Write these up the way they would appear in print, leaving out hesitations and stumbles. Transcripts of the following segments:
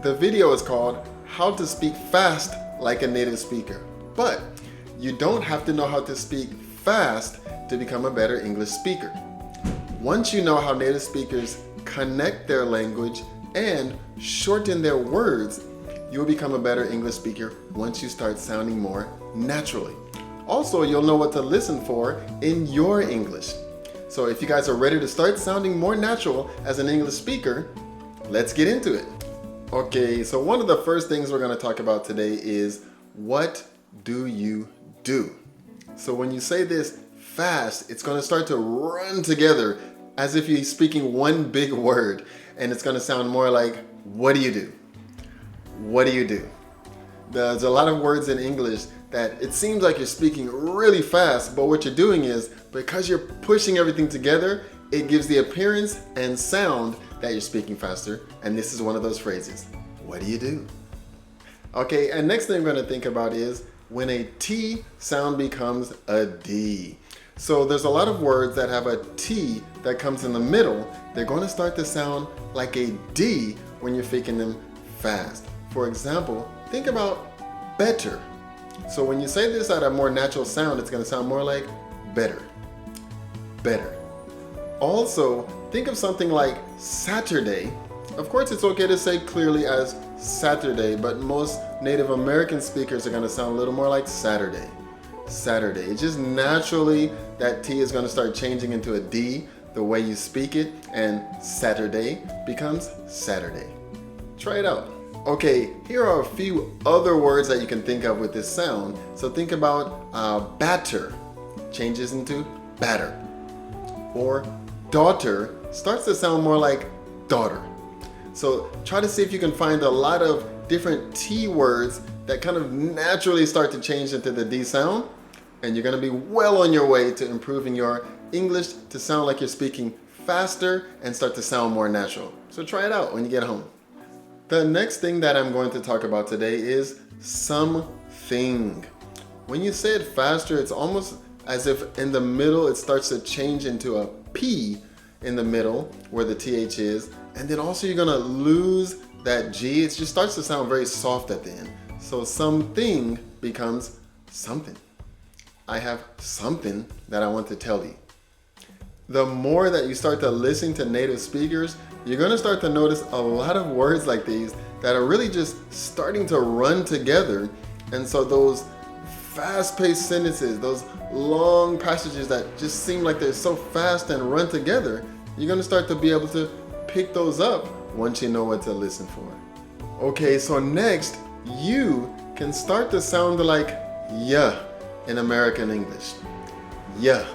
The video is called How to Speak Fast Like a Native Speaker. But you don't have to know how to speak fast to become a better English speaker. Once you know how native speakers connect their language and shorten their words, you will become a better English speaker once you start sounding more naturally. Also, you'll know what to listen for in your English. So if you guys are ready to start sounding more natural as an English speaker, let's get into it. Okay, so one of the first things we're going to talk about today is, what do you do? So when you say this fast, it's going to start to run together as if you're speaking one big word, and it's going to sound more like, what do you do? What do you do? There's a lot of words in English that it seems like you're speaking really fast, but what you're doing is, because you're pushing everything together, it gives the appearance and sound that you're speaking faster, and this is one of those phrases. What do you do? Okay, and next thing we're going to think about is when a T sound becomes a D. So there's a lot of words that have a T that comes in the middle. They're going to start to sound like a D when you're speaking them fast. For example, think about better. So when you say this at a more natural sound, it's going to sound more like better. Better. Also, think of something like Saturday. Of course, it's okay to say clearly as Saturday, but most Native American speakers are going to sound a little more like Saturday. Saturday. It's just naturally that T is going to start changing into a D the way you speak it, and Saturday becomes Saturday. Try it out. Okay, here are a few other words that you can think of with this sound. So think about batter, changes into batter. Or daughter starts to sound more like daughter. So try to see if you can find a lot of different T words that kind of naturally start to change into the D sound, and you're going to be well on your way to improving your English to sound like you're speaking faster and start to sound more natural. So try it out when you get home. The next thing that I'm going to talk about today is something. When you say it faster, it's almost as if in the middle it starts to change into a P in the middle where the TH is, and then also you're going to lose that G. It just starts to sound very soft at the end. So something becomes something. I have something that I want to tell you. The more that you start to listen to native speakers, you're going to start to notice a lot of words like these that are really just starting to run together. And so those fast-paced sentences, those long passages that just seem like they're so fast and run together, you're going to start to be able to pick those up once you know what to listen for. Okay, so next, you can start to sound like yeah in American English. Yeah.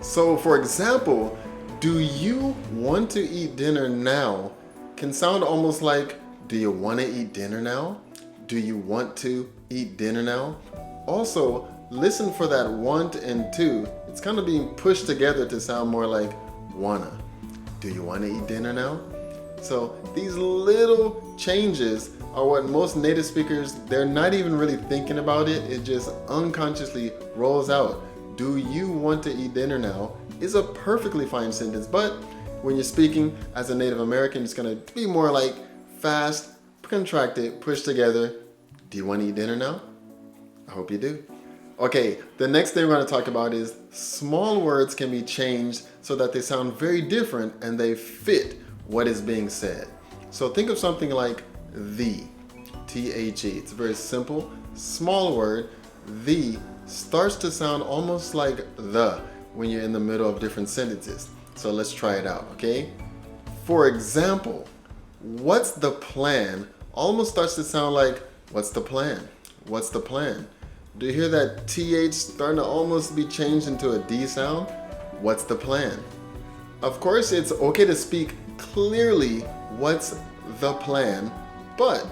So for example, do you want to eat dinner now can sound almost like, do you want to eat dinner now? Do you want to eat dinner now? Also, listen for that want and to. It's kind of being pushed together to sound more like wanna. Do you want to eat dinner now? So these little changes are what most native speakers, they're not even really thinking about it. It just unconsciously rolls out. Do you want to eat dinner now is a perfectly fine sentence, but when you're speaking as a Native American, it's going to be more like fast, contracted, pushed together. Do you want to eat dinner now? I hope you do. Okay, the next thing we're going to talk about is small words can be changed so that they sound very different and they fit what is being said. So think of something like the, T-H-E. It's a very simple, small word. The starts to sound almost like the when you're in the middle of different sentences. So let's try it out, okay? For example, what's the plan almost starts to sound like, what's the plan? What's the plan? Do you hear that TH starting to almost be changed into a D sound? What's the plan? Of course, it's okay to speak clearly what's the plan, but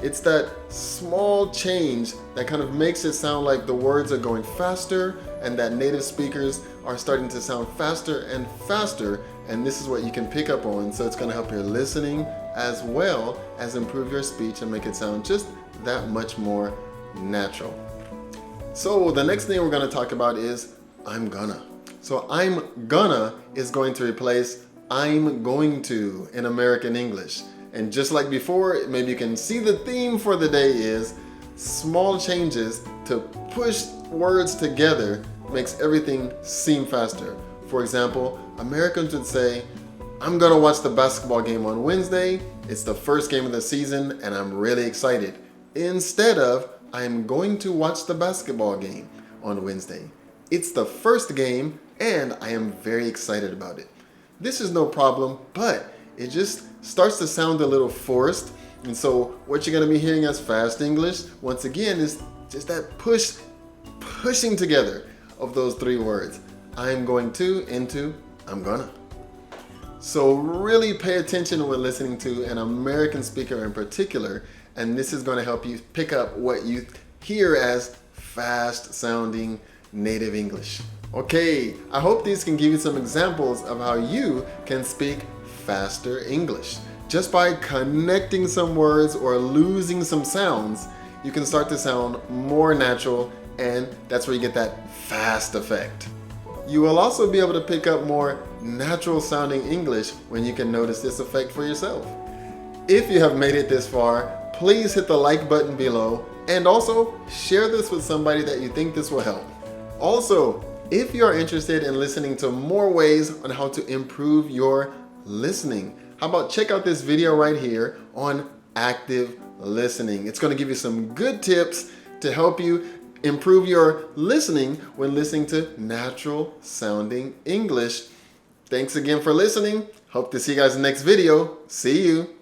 it's that small change that kind of makes it sound like the words are going faster and that native speakers are starting to sound faster and faster, and this is what you can pick up on. So it's going to help your listening as well as improve your speech and make it sound just that much more natural. So the next thing we're going to talk about is I'm gonna. So I'm gonna is going to replace I'm going to in American English. And just like before, maybe you can see the theme for the day is small changes to push words together makes everything seem faster. For example, Americans would say, I'm gonna watch the basketball game on Wednesday. It's the first game of the season and I'm really excited. Instead of, I'm going to watch the basketball game on Wednesday. It's the first game and I am very excited about it. This is no problem, but it just starts to sound a little forced. And so what you're gonna be hearing as fast English, once again, is just that pushing together of those three words. I'm going to, into, I'm gonna. So really pay attention when listening to an American speaker in particular, and this is going to help you pick up what you hear as fast sounding native English. Okay, I hope these can give you some examples of how you can speak faster English. Just by connecting some words or losing some sounds, you can start to sound more natural, and that's where you get that fast effect. You will also be able to pick up more natural sounding English when you can notice this effect for yourself. If you have made it this far, please hit the like button below and also share this with somebody that you think this will help. Also, if you are interested in listening to more ways on how to improve your listening, how about check out this video right here on active listening. It's going to give you some good tips to help you improve your listening when listening to natural sounding English. Thanks again for listening. Hope to see you guys in the next video. See you.